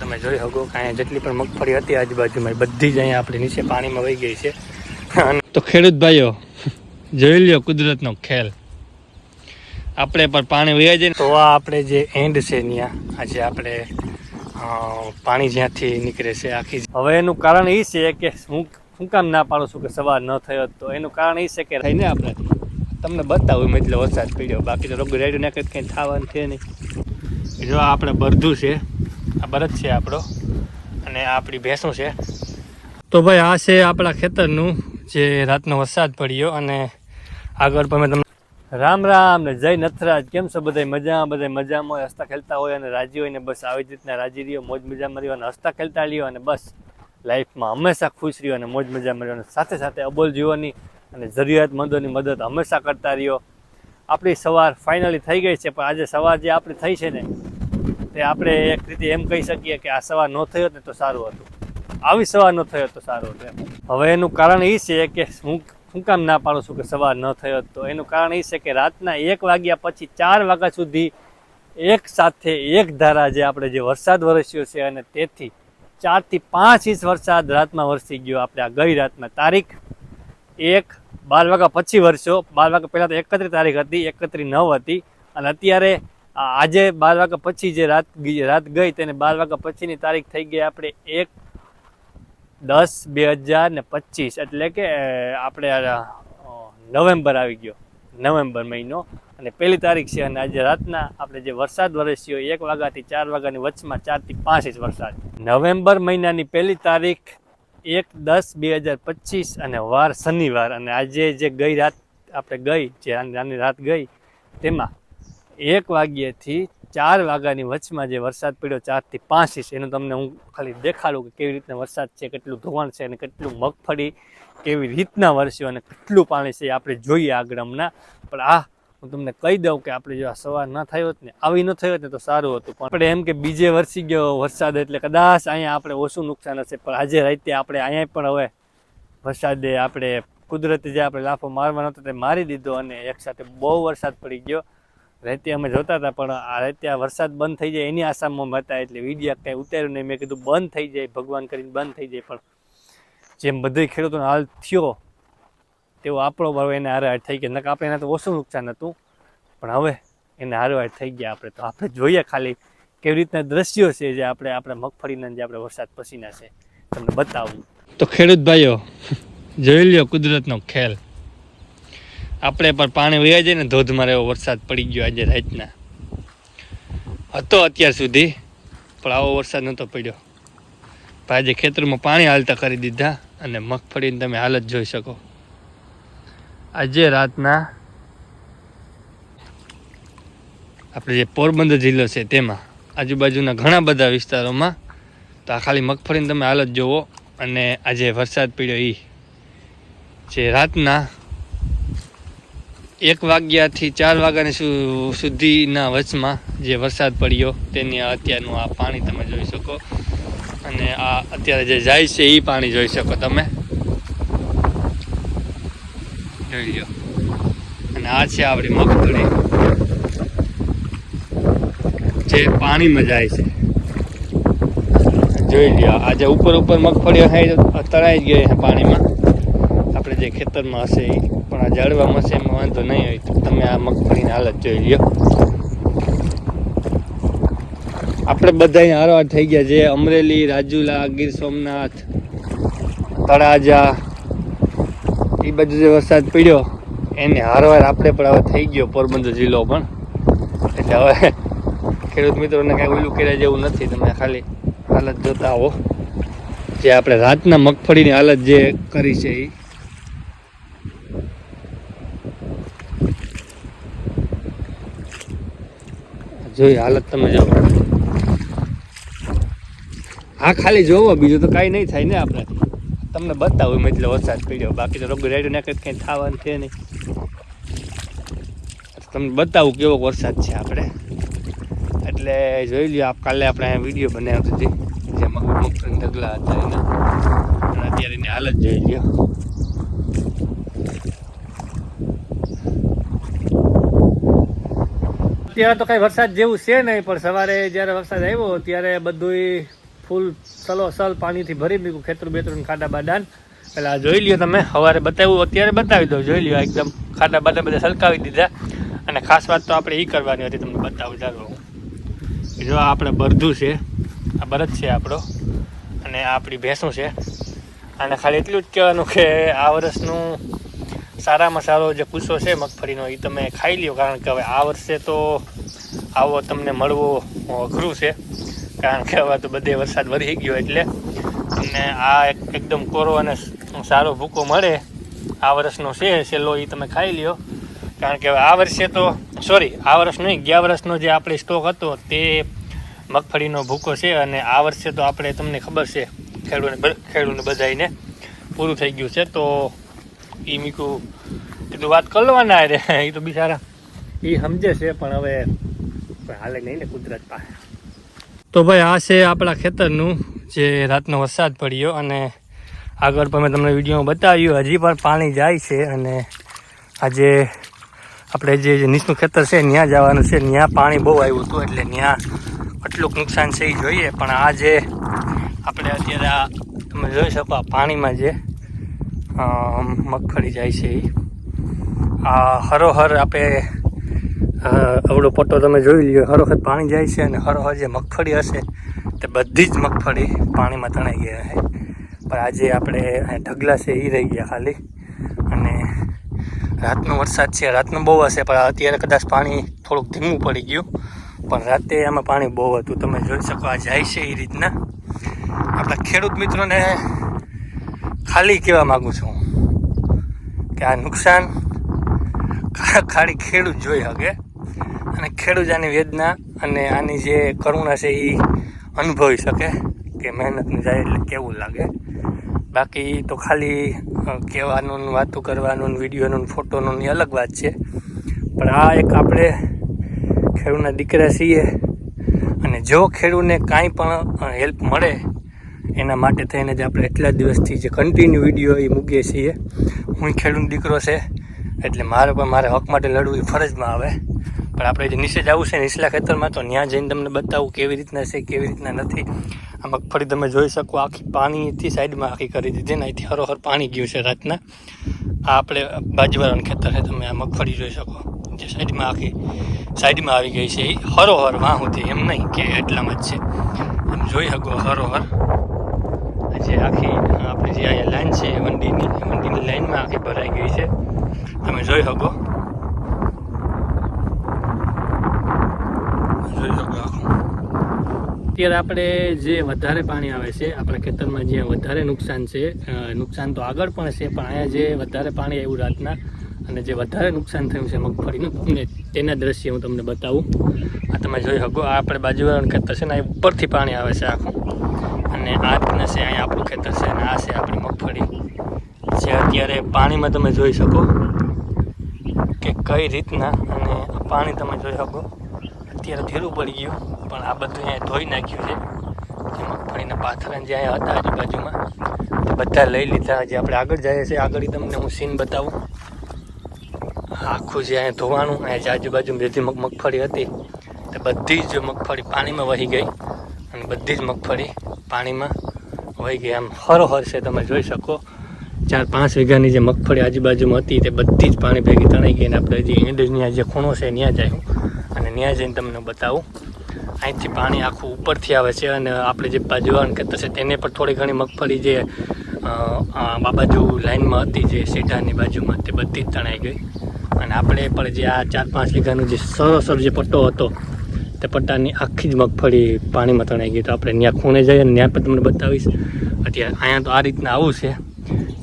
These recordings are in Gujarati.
તમે જોઈ શકો કે અહીંયા જેટલી પણ મગફળી હતી આજુબાજુમાં બધી જ અહીંયા આપણે નીચે પાણીમાં વહી ગઈ છે. તો ખેડૂત ભાઈઓ જોઈ લ્યો કુદરતનો ખેલ. આપણે પણ પાણી વહી જાય તો આ આપણે જે એન્ડ છે ત્યાં આજે આપણે પાણી જ્યાંથી નીકળે છે આખી. હવે એનું કારણ એ છે કે હું કામ ના પાડું છું કે સવાર ન થયો, તો એનું કારણ એ છે કે થઈને આપણે તમને બતાવું એટલે વરસાદ પડ્યો, બાકી તો રોગ રેડ્યું નાખે કંઈ થવાનું છે નહીં. જો આપણે બરધું છે, આ બરદ છે આપણો, અને આ આપણી ભેંસું છે. તો ભાઈ આ છે આપણા ખેતરનું જે રાતનો વરસાદ પડ્યો. અને આગળ પણ તમને રામ રામ ને જય નથરાજ. કેમ છો બધા? મજામાં? બધા મજામાં હોય, હસતા ખેલતા હોય અને રાજી હોય ને બસ આવી જ રીતના રાજી રહ્યો, મોજ મજામાં રહ્યો અને હસતા ખેલતા રહ્યો અને બસ લાઈફમાં હંમેશા ખુશ રહ્યો અને મોજ મજામાં રહ્યો અને સાથે સાથે અબોલ જીવોની અને જરૂરિયાતમંદોની મદદ હંમેશા કરતા રહ્યો. આપણી સવાર ફાઇનલી થઈ ગઈ છે, પણ આજે સવાર જે આપણી થઈ છે ને તે આપણે એક રીતે એમ કહી શકીએ કે આ સવાર ન થયો ને તો સારું હતું, આવી સવાર ન થયો તો સારું હતું. હવે એનું કારણ એ છે કે હું કામ ના પાડું છું કે સવાર ન થયો, તો એનું કારણ એ છે કે રાતના 1 વાગ્યા પછી 4 વાગ્યા સુધી એક સાથે એક ધારા જે આપણે જે વરસાદ વરસ્યો છે અને તેથી 4 થી 5 ઇંચ વરસાદ રાતમાં વરસી ગયો. આપણે આ ગઈ રાતમાં તારીખ 1 12 વાગ્યા પછી વરસ્યો. 12 વાગ્યા પહેલાં તો 31 તારીખ હતી, 31/9 હતી, અને અત્યારે આજે 12 વાગ્યા પછી જે રાત ગઈ તેને 12 વાગ્યા પછીની તારીખ થઈ ગઈ આપણે 1/10/2025, એટલે કે આપણે નવેમ્બર આવી ગયો, નવેમ્બર મહિનો અને 1લી તારીખ છે. અને આજે રાતના આપણે જે વરસાદ વરસ્યો 1 વાગ્યાથી 4 વાગ્યાની વચમાં 4 થી 5 ઇંચ વરસાદ. નવેમ્બર મહિનાની 1લી તારીખ 1/10/2025 અને વાર શનિવાર. અને આજે જે ગઈ રાત આપણે ગઈ, જે આની રાત ગઈ, તેમાં 1 વાગ્યાથી 4 વાગ્યાની વચમાં જે વરસાદ પડ્યો 4 થી 5 ઇંચ, એનું તમને હું ખાલી દેખાડું કે કેવી રીતના વરસાદ છે, કેટલું ધોવાણ છે અને કેટલું મગફળી કેવી રીતના વરસ્યો અને કેટલું પાણી છે આપણે જોઈએ આગળ હમણાં. પણ હું તમને કહી દઉં કે આપણે જો આ સવાર ના થયો હોત ને, આવી ન થયો હોત ને તો સારું હતું. પણ આપણે એમ કે બીજે વરસી ગયો વરસાદ એટલે કદાચ અહીંયા આપણે ઓછું નુકસાન હશે, પણ આજે રાતે આપણે અહીંયા પણ હવે વરસાદે આપણે કુદરતી જે આપણે લાફો મારવાનો હતો તે મારી દીધો અને એકસાથે બહુ વરસાદ પડી ગયો. રાતે અમે જોતા હતા, પણ આ રાતે આ વરસાદ બંધ થઈ જાય એની આસામાં હતા, એટલે વિડીયો કંઈ ઉતાર્યું નહીં. મેં કીધું બંધ થઈ જાય, ભગવાન કરીને બંધ થઈ જાય. પણ જેમ બધે ખેડૂતોનો હાલ થયો તેવો આપણો ભાવ એને હારહાર થઈ ગયા. નકર આપણે એના તો ઓછું નુકસાન હતું, પણ હવે એને હારહાર થઈ ગયા. આપણે તો આપણે જોઈએ ખાલી કેવી રીતના દ્રશ્યો છે જે આપણે મગફળીના જે આપણે વરસાદ પછીના છે તમને બતાવું. તો ખેડૂત ભાઈઓ જોઈ લ્યો કુદરતનો ખેલ. આપણે પણ પાણી વહી જાય ને ધોધમાર એવો વરસાદ પડી ગયો આજે રાતના. હતો અત્યાર સુધી, પણ આવો વરસાદ નહોતો પડ્યો. આજે ખેતરમાં પાણી હાલતા કરી દીધા અને મગફળીની તમે હાલત જોઈ શકો. આજે રાતના આપણે જે પોરબંદર જિલ્લો છે તેમાં આજુબાજુના ઘણા બધા વિસ્તારોમાં તો આ ખાલી મગફળીની તમે હાલત જોવો. અને આજે વરસાદ પડ્યો એ જે રાતના 1 વાગ્યાથી 4 વાગ્યાની સુધીના વચમાં જે વરસાદ પડ્યો તેની અત્યારનું આ પાણી તમે જોઈ શકો. અને આ અત્યારે જે જાય છે એ પાણી જોઈ શકો તમે, જોઈ લો. અને આ છે આપણી મગફળી જે પાણીમાં જાય છે, જોઈ લ્યો. આજે ઉપર મગફળીઓ તળાઈ જ ગઈ પાણીમાં, આપણે જે ખેતરમાં હશે એ. પણ આ ઝાડવામાં હશે એમાં વાંધો નહીં હોય. તો તમે આ મગફળીની હાલત જોઈ લ્યો. આપણે બધા હારવાર થઈ ગયા, જે અમરેલી, રાજુલા, ગીર સોમનાથ, તળાજા એ બધું જે વરસાદ પડ્યો એને હારવાર આપણે પણ હવે થઈ ગયો પોરબંદર જિલ્લો પણ. એટલે હવે ખેડૂત મિત્રોને કાંઈ ઓલું કર્યા જેવું નથી. તમે ખાલી હાલત જોતા આવો જે આપણે રાતના મગફળીની હાલત જે કરી છે એ. જોઈ હાલત તમે જો. હા ખાલી જોવો, બીજું તો કાંઈ નહીં થાય ને આપણાથી. તમને બતાવું એટલે વરસાદ પડ્યો, બાકી તો રોગ રેડ્યું નાખે કંઈ થવાનું છે નહીં. તમને બતાવું કેવો વરસાદ છે આપણે. એટલે જોઈ લ્યો. કાલે આપણે અહીંયા વિડીયો બનાવ્યો હતી જેમાં મગફળી ઢગલા હતા એના, અને અત્યારે એની હાલત જોઈ લ્યો. અત્યારે તો કઈ વરસાદ જેવું છે નહીં, પણ સવારે જ્યારે વરસાદ આવ્યો ત્યારે બધું ફૂલ સલ પાણીથી ભરી મૂક્યું ખેતર બેતરું ખાડા બાડાન. એટલે આ જોઈ લ્યો તમે, સવારે બતાવ્યું અત્યારે બતાવી દો. જોઈ લ્યો એકદમ ખાડા બાડા બધા સલકાવી દીધા. અને ખાસ વાત તો આપણે એ કરવાની હતી, તમને બતાવું ચાલો. જો આ આપણે બરધું છે, આ બરદ છે આપણો, અને આ આપણી ભેંસું છે. અને ખાલી એટલું જ કહેવાનું કે આ વર્ષનું સારામાં સારો જે કુસો છે મગફળીનો એ તમે ખાઈ લ્યો. કારણ કે હવે આ વર્ષે તો આવો તમને મળવો અઘરું છે, કારણ કે હવે તો બધે વરસાદ વરી ગયો. એટલે તમને આ એકદમ કોરો અને સારો ભૂકો મળે આ વર્ષનો છે છેલ્લો, એ તમે ખાઈ લ્યો. કારણ કે હવે આ વર્ષે તો આ વર્ષ નહીં, ગયા વર્ષનો જે આપણે સ્ટોક હતો તે મગફળીનો ભૂકો છે. અને આ વર્ષે તો આપણે તમને ખબર છે ખેડૂતને બધાને પૂરું થઈ ગયું છે. તો એ મીકું કીધું વાત કરવાના રે, એ તો બિચારા એ સમજે છે, પણ હવે હાલે નહીં ને કુદરત પાસે. તો ભાઈ આ છે આપણા ખેતરનું જે રાતનો વરસાદ પડ્યો, અને આગળ પણ મેં તમને વિડીયોમાં બતાવ્યું હજી પણ પાણી જાય છે. અને આજે આપણે જે નીચનું ખેતર છે ત્યાં જવાનું છે, ત્યાં પાણી બહુ આવ્યું હતું, એટલે ત્યાં આટલું નુકસાન છે એ જોઈએ. પણ આ જે આપણે અત્યારે આ તમે જોઈ શકો પાણીમાં જે મગફળી જાય છે એ આ હરોહર આપણે અવડો પટ્ટો તમે જોઈ લ્યો, હરોહર પાણી જાય છે. અને હરોહર જે મગફળી હશે તે બધી જ મગફળી પાણીમાં તણાઈ ગયા છે. પણ આજે આપણે ઢગલા છે એ રહી ગયા ખાલી. અને રાતનો વરસાદ છે, રાતનો બહુ હશે, પણ અત્યારે કદાચ પાણી થોડુંક ધીમું પડી ગયું. પણ રાતે આમાં પાણી બહુ હતું, તમે જોઈ શકો આ જાય છે એ રીતના. આપણા ખેડૂત મિત્રોને ખાલી કહેવા માગું છું કે આ નુકસાન ખાલી ખેડૂત જોઈ શકે, અને ખેડૂત આની વેદના અને આની જે કરુણા છે એ અનુભવી શકે કે મહેનતનું જાય એટલે કેવું લાગે. બાકી તો ખાલી કહેવાનું, વાતો કરવાનું, વિડીયોનું, ફોટોનું એ અલગ વાત છે. પણ આ એક આપણે ખેડૂતના દીકરા છીએ, અને જો ખેડૂતને કાંઈ પણ હેલ્પ મળે એના માટે થઈને જ આપણે એટલા દિવસથી જે કન્ટિન્યુ વિડીયો એ મૂકીએ છીએ. હું ખેડૂત દીકરો છે એટલે મારે હક માટે લડવું એ ફરજમાં આવે. પણ આપણે જે નીચે જવું છે નીચલા ખેતરમાં, તો ત્યાં જઈને તમને બતાવું કેવી રીતના છે કેવી રીતના નથી. આ મગફળી તમે જોઈ શકો આખી પાણીથી સાઈડમાં આખી કરી દીધી ને, અહીંથી હરોહર પાણી ગયું છે રાતના. આ આપણે બાજુવાળાનું ખેતર છે, તમે આ મગફળી જોઈ શકો જે સાઈડમાં આવી ગઈ છે એ હરોહર વાહુથી, એમ નહીં કે એટલામાં જ છે. એમ જોઈ શકો હરોહર જે આખી આપણે જે અહીંયા લાઈન છે વંડીની લાઈનમાં આખી ભરાઈ ગઈ છે, તમે જોઈ શકો આખું. અત્યારે આપણે જે વધારે પાણી આવે છે આપણા ખેતરમાં, જ્યાં વધારે નુકસાન છે, નુકસાન તો આગળ પણ છે, પણ અહીંયા જે વધારે પાણી આવ્યું રાતના અને જે વધારે નુકસાન થયું છે મગફળીનું, તમને તેના દ્રશ્ય હું તમને બતાવું. આ તમે જોઈ શકો આ આપણે બાજુવાળાનું ખેતર છે ને, આ ઉપરથી પાણી આવે છે આખું. અને આ રીતના છે અહીંયા આપણું ખેતર છે, અને આ છે આપણી મગફળી જે અત્યારે પાણીમાં તમે જોઈ શકો કે કઈ રીતના. અને પાણી તમે જોઈ શકો અત્યારે ધીરું પડી ગયું, પણ આ બધું અહીંયા ધોઈ નાખ્યું છે. જે મગફળીના પાથરા જે અહીંયા હતા આજુબાજુમાં તે બધા લઈ લીધા. જે આપણે આગળ જઈએ છીએ, આગળ તમને હું સીન બતાવું. આખું જે અહીંયા ધોવાનું, અહીંયા જે આજુબાજુ બધી મગફળી હતી તે બધી જ મગફળી પાણીમાં વહી ગઈ, અને બધી જ મગફળી પાણીમાં વહી ગઈ. આમ હરોહર છે, તમે જોઈ શકો 4-5 વીઘાની જે મગફળી આજુબાજુમાં હતી તે બધી જ પાણી ભેગી તણાઈ ગઈ. અને આપણે જે ઈંડના જે ખૂણો છે ત્યાં જાય અને ત્યાં જઈને તમને બતાવું. અહીંથી પાણી આખું ઉપરથી આવે છે, અને આપણે જે બાજુવાળાનું ખેતર છે તેને પણ થોડી ઘણી મગફળી જે આ બાજુ લાઈનમાં હતી જે સીધાની બાજુમાં તે બધી જ તણાઈ ગઈ. અને આપણે પણ જે આ 4-5 વીઘાનું જે સરસ જે પટ્ટો હતો તે પટ્ટાની આખી જ મગફળી પાણીમાં તણાઈ ગઈ. તો આપણે ત્યાં ખૂણે જઈએ અને ત્યાં પણ તમને બતાવીશ. અત્યારે અહીંયા તો આ રીતના આવું છે,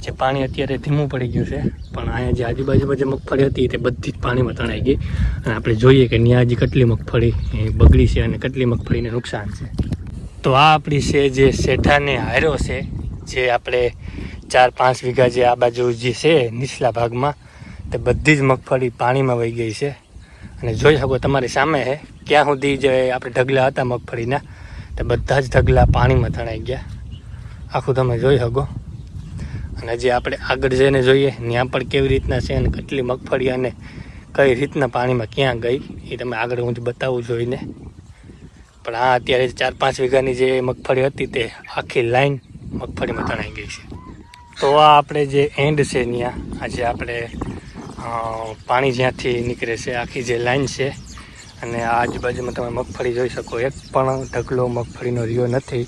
જે પાણી અત્યારે ધીમું પડી ગયું છે, પણ અહીંયા જે આજુબાજુમાં જે મગફળી હતી તે બધી જ પાણીમાં તણાઈ ગઈ. અને આપણે જોઈએ કે ત્યાં હજી કેટલી મગફળી બગડી છે અને કેટલી મગફળીને નુકસાન છે. તો આ આપણી છે જે શેઠાને હાર્યો છે, જે આપણે 4-5 વીઘા જે આ બાજુ જે છે નીચલા ભાગમાં તે બધી જ મગફળી પાણીમાં વહી ગઈ છે. અને જોઈ શકો તમારી સામે છે ક્યાં સુધી જે આપણે ઢગલા હતા મગફળીના તે બધા જ ઢગલા પાણીમાં તણાઈ ગયા. આખું તમે જોઈ શકો. અને જે આપણે આગળ જઈને જોઈએ ત્યાં પણ કેવી રીતના છે અને કેટલી મગફળી અને કઈ રીતના પાણીમાં ક્યાં ગઈ એ તમે આગળ હું બતાવું જોઈને. પણ આ અત્યારે 4-5 વીઘાની જે મગફળી હતી તે આખી લાઈન મગફળીમાં તણાઈ ગઈ છે. તો આ આપણે જે એન્ડ છે ત્યાં આજે આપણે પાણી જ્યાંથી નીકળે છે આખી જે લાઈન છે અને આ આજુબાજુમાં તમે મગફળી જોઈ શકો, એક પણ ઢગલો મગફળીનો રહ્યો નથી,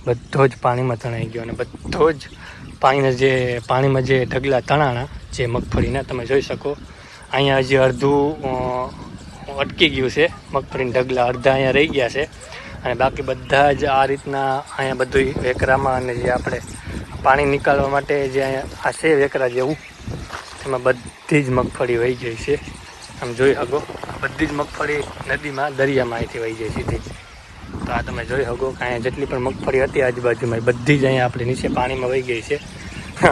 બધો જ પાણીમાં તણાઈ ગયો. અને બધો જ પાણીમાં જે ઢગલા તણાણા જે મગફળીના તમે જોઈ શકો. અહીંયા હજી અડધું અટકી ગયું છે, મગફળીના ઢગલા અડધા અહીંયા રહી ગયા છે અને બાકી બધા જ આ રીતના અહીંયા બધું વેકરામાં અને જે આપણે પાણી નીકાળવા માટે જે અહીંયા આ છે વેકરા જેવું, એમાં બધી જ મગફળી વહી ગઈ છે. આમ જોઈ શકો બધી જ મગફળી નદીમાં દરિયામાં અહીંથી વહી જાય સીધી. તો આ તમે જોઈ શકો કે અહીંયા જેટલી પણ મગફળી હતી આજુબાજુમાં બધી જ અહીંયા આપણે નીચે પાણીમાં વહી ગઈ છે.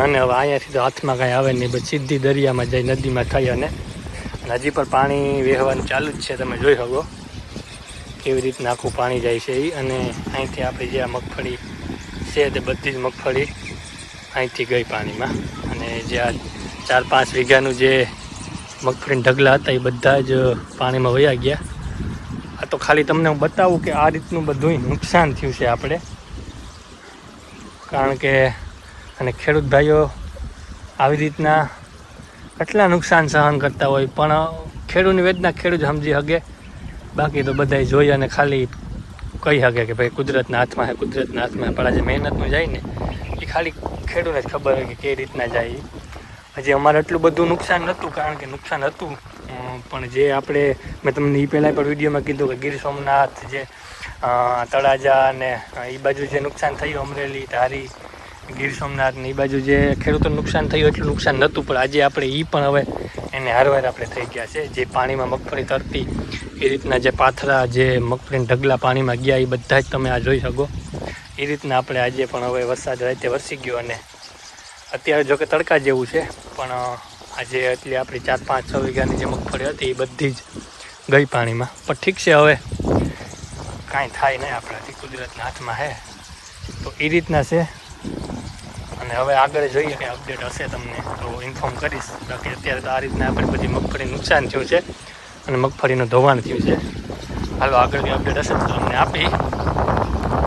અને હવે અહીંયાથી તો હાથમાં કાંઈ આવે નહીં, બસ સીધી દરિયામાં જાય, નદીમાં થઈ. અને હજી પણ પાણી વહેવાનું ચાલુ જ છે, તમે જોઈ શકો કેવી રીતના આખું પાણી જાય છે એ. અને અહીંથી આપણી જે આ મગફળી છે તે બધી જ મગફળી અહીંથી ગઈ પાણીમાં. અને જે આ 4-5 વીઘાનું જે મગફળીના ઢગલા હતા એ બધા જ પાણીમાં વયા ગયા. આ તો ખાલી તમને હું બતાવું કે આ રીતનું બધું નુકસાન થયું છે આપણે, કારણ કે અને ખેડૂત ભાઈઓ આવી રીતના કેટલા નુકસાન સહન કરતા હોય, પણ ખેડૂતની વેદના ખેડૂત સમજી શકે, બાકી તો બધાય જોઈ અને ખાલી કહી શકે કે ભાઈ કુદરતના હાથમાં છે, કુદરતના હાથમાં. પણ આજે મહેનતનું જાય ને એ ખાલી ખેડૂતને જ ખબર હોય કે કઈ રીતના જાય. હજી અમારે એટલું બધું નુકસાન નહોતું, કારણ કે નુકસાન હતું પણ જે આપણે મેં તમને એ પહેલાં પણ વિડીયોમાં કીધું કે ગીર સોમનાથ જે તળાજા અને એ બાજુ જે નુકસાન થયું, અમરેલી, ધારી, ગીર સોમનાથ ને એ બાજુ જે ખેડૂતોને નુકસાન થયું એટલું નુકસાન નહોતું, પણ આજે આપણે એ પણ હવે એને હારવાર આપણે થઈ ગયા છે. જે પાણીમાં મગફળી તરતી એ રીતના જે પાથરા જે મગફળીના ઢગલા પાણીમાં ગયા એ બધા જ તમે આ જોઈ શકો. એ રીતના આપણે આજે પણ હવે વરસાદ રાતે વરસી ગયો અને અત્યારે જોકે તડકા જેવું છે, પણ આજે એટલી આપણી 4-5-6 વીઘાની જે મગફળી હતી એ બધી જ ગઈ પાણીમાં. પણ ઠીક છે, હવે કાંઈ થાય નહીં, આપણાથી કુદરતના હાથમાં છે. તો એ રીતના છે. અને હવે આગળ જોઈએ કે અપડેટ હશે તમને તો ઇન્ફોર્મ કરીશ. બાકી અત્યારે તો આ રીતના આપણે બધી મગફળી નુકસાન થયું છે અને મગફળીનું ધોવાણ થયું છે. હાલો આગળની અપડેટ હશે તો તમને આપી.